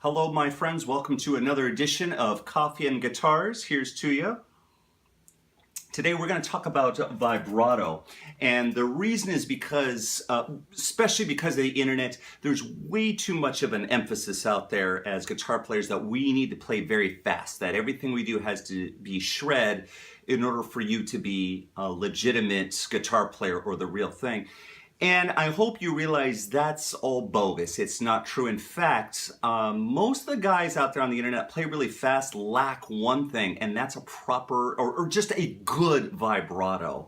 Hello, my friends. Welcome to another edition of Coffee and Guitars. Here's to you. Today we're going to talk about vibrato, and the reason is because, especially because of the internet, there's way too much of an emphasis out there as guitar players that we need to play very fast, that everything we do has to be shred in order for you to be a legitimate guitar player or the real thing. And I hope you realize that's all bogus. It's not true. In fact, most of the guys out there on the internet play really fast, lack one thing, and that's a proper or just a good vibrato.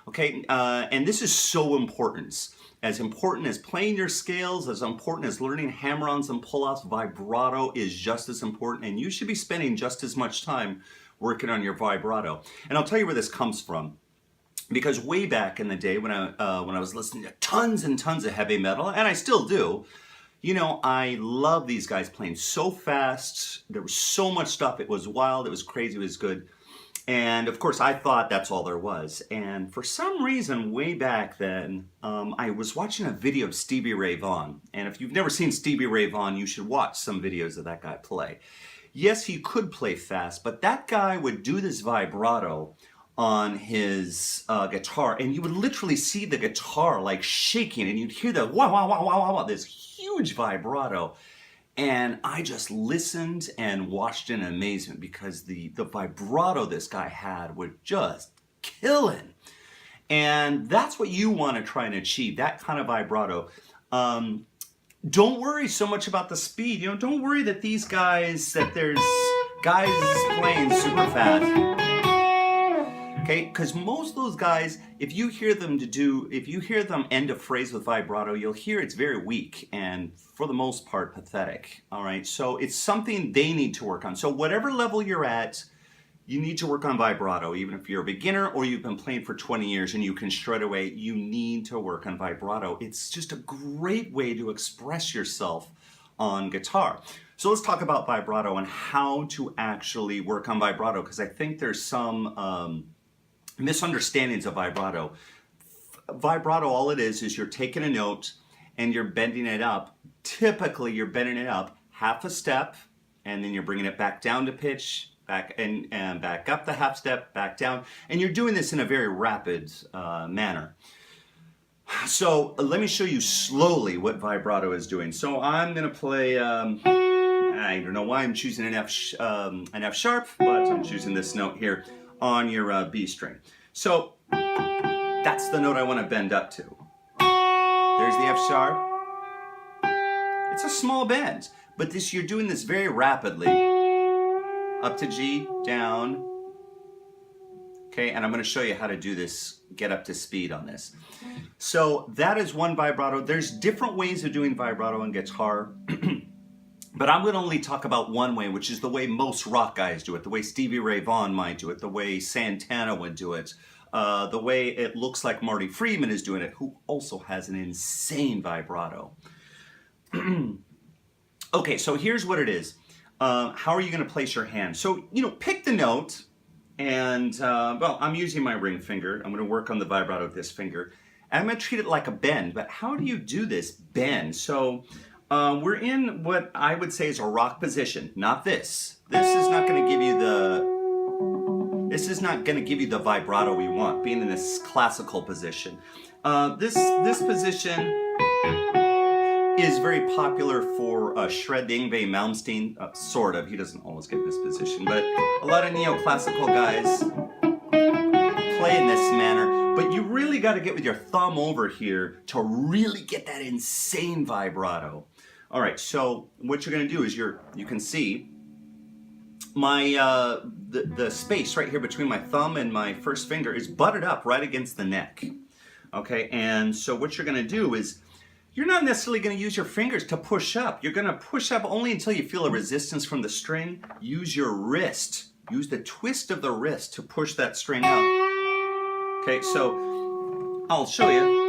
Okay, and this is so important. As important as playing your scales, as important as learning hammer-ons and pull-offs, vibrato is just as important, and you should be spending just as much time working on your vibrato. And I'll tell you where this comes from. Because way back in the day when I was listening to tons and tons of heavy metal, and I still do, you know, I love these guys playing so fast. There was so much stuff. It was wild. It was crazy. It was good. And of course, I thought that's all there was. And for some reason, way back then, I was watching a video of Stevie Ray Vaughan. And if you've never seen Stevie Ray Vaughan, you should watch some videos of that guy play. Yes, he could play fast, but that guy would do this vibrato on his guitar, and you would literally see the guitar like shaking, and you'd hear the wow, wow, wow, wow, wow, wow, this huge vibrato. And I just listened and watched in amazement because the vibrato this guy had was just killing. And that's what you want to try and achieve, that kind of vibrato. Don't worry so much about the speed. You know, don't worry that these guys, that there's guys playing super fast. Okay, because most of those guys, if you hear them end a phrase with vibrato, you'll hear it's very weak and for the most part pathetic. All right, so it's something they need to work on. So whatever level you're at, you need to work on vibrato. Even if you're a beginner or you've been playing for 20 years and you can shred away, you need to work on vibrato. It's just a great way to express yourself on guitar. So let's talk about vibrato and how to actually work on vibrato, because I think there's some misunderstandings of vibrato. Vibrato, all it is you're taking a note and you're bending it up. Typically, you're bending it up half a step, and then you're bringing it back down to pitch, back and back up the half step, back down, and you're doing this in a very rapid manner. So let me show you slowly what vibrato is doing. So I'm going to play. I don't know why I'm choosing an F sharp, but I'm choosing this note here on your B string. So that's the note I want to bend up to. There's the F sharp. It's a small bend, but you're doing this very rapidly. Up to G, down. Okay, and I'm going to show you how to do this, get up to speed on this. So that is one vibrato. There's different ways of doing vibrato on guitar. But I'm going to only talk about one way, which is the way most rock guys do it, the way Stevie Ray Vaughan might do it, the way Santana would do it, the way it looks like Marty Friedman is doing it, who also has an insane vibrato. Okay, so here's what it is. How are you going to place your hand? So, you know, pick the note, and, well, I'm using my ring finger. I'm going to work on the vibrato with this finger. And I'm going to treat it like a bend, but how do you do this bend? So we're in what I would say is a rock position, not this. This is not going to give you the vibrato we want, being in this classical position. This position is very popular for shred Yngwie Malmsteen, sort of. He doesn't always get this position, but a lot of neoclassical guys play in this manner. But you really got to get with your thumb over here to really get that insane vibrato. All right, so what you're going to do is you can see my the space right here between my thumb and my first finger is butted up right against the neck. Okay, and so what you're going to do is you're not necessarily going to use your fingers to push up. You're going to push up only until you feel a resistance from the string. Use your wrist. Use the twist of the wrist to push that string up. Okay, so I'll show you.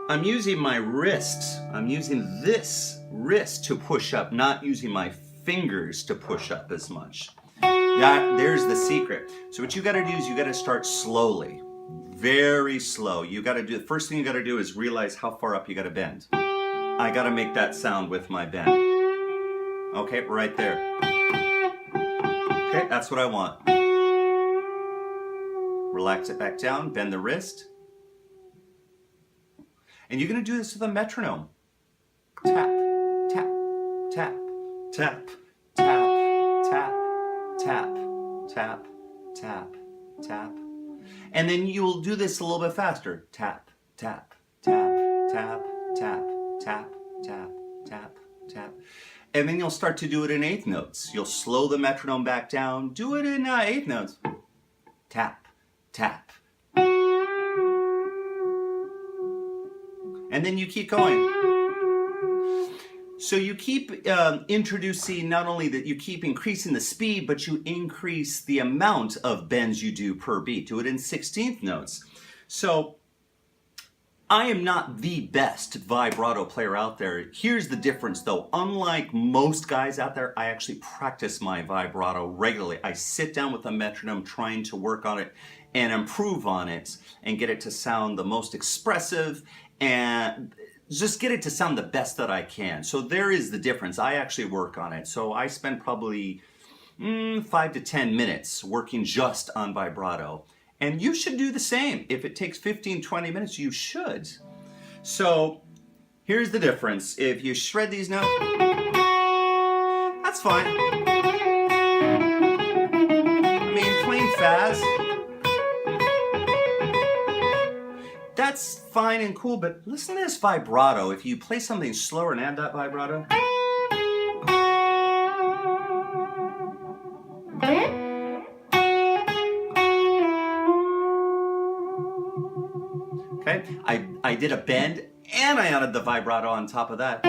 I'm using my wrist. I'm using this wrist to push up, not using my fingers to push up as much. There's the secret. So what you got to do is you got to start slowly, very slow. You got to do, the first thing you got to do is realize how far up you got to bend. I got to make that sound with my bend. Okay, right there. Okay, that's what I want. Relax it back down, bend the wrist. And you're going to do this with a metronome. Tap, tap, tap, tap, tap, tap, tap, tap, tap, tap. And then you'll do this a little bit faster. Tap, tap, tap, tap, tap, tap, tap, tap, tap. And then you'll start to do it in eighth notes. You'll slow the metronome back down. Do it in eighth notes. Tap, tap. And then you keep going. So you keep introducing, not only that you keep increasing the speed, but you increase the amount of bends you do per beat. Do it in 16th notes. So I am not the best vibrato player out there. Here's the difference though. Unlike most guys out there, I actually practice my vibrato regularly. I sit down with a metronome trying to work on it and improve on it and get it to sound the most expressive and just get it to sound the best that I can. So there is the difference. I actually work on it. So I spend probably 5 to 10 minutes working just on vibrato. And you should do the same. If it takes 15, 20 minutes, you should. So here's the difference. If you shred these notes, that's fine. I mean, playing fast, that's fine and cool, but listen to this vibrato. If you play something slower and add that vibrato. Okay, I did a bend and I added the vibrato on top of that.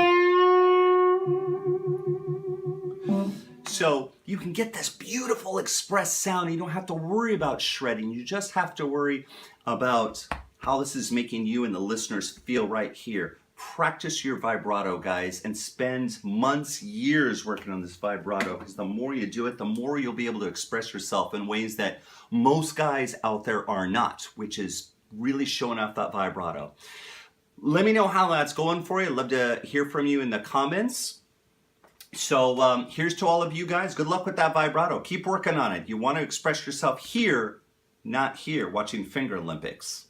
So you can get this beautiful express sound. You don't have to worry about shredding. You just have to worry about how this is making you and the listeners feel right here. Practice your vibrato, guys, and spend months, years working on this vibrato, because the more you do it, the more you'll be able to express yourself in ways that most guys out there are not, which is really showing off that vibrato. Let me know how that's going for you. I'd love to hear from you in the comments. So here's to all of you guys. Good luck with that vibrato. Keep working on it. You want to express yourself here, not here, watching Finger Olympics.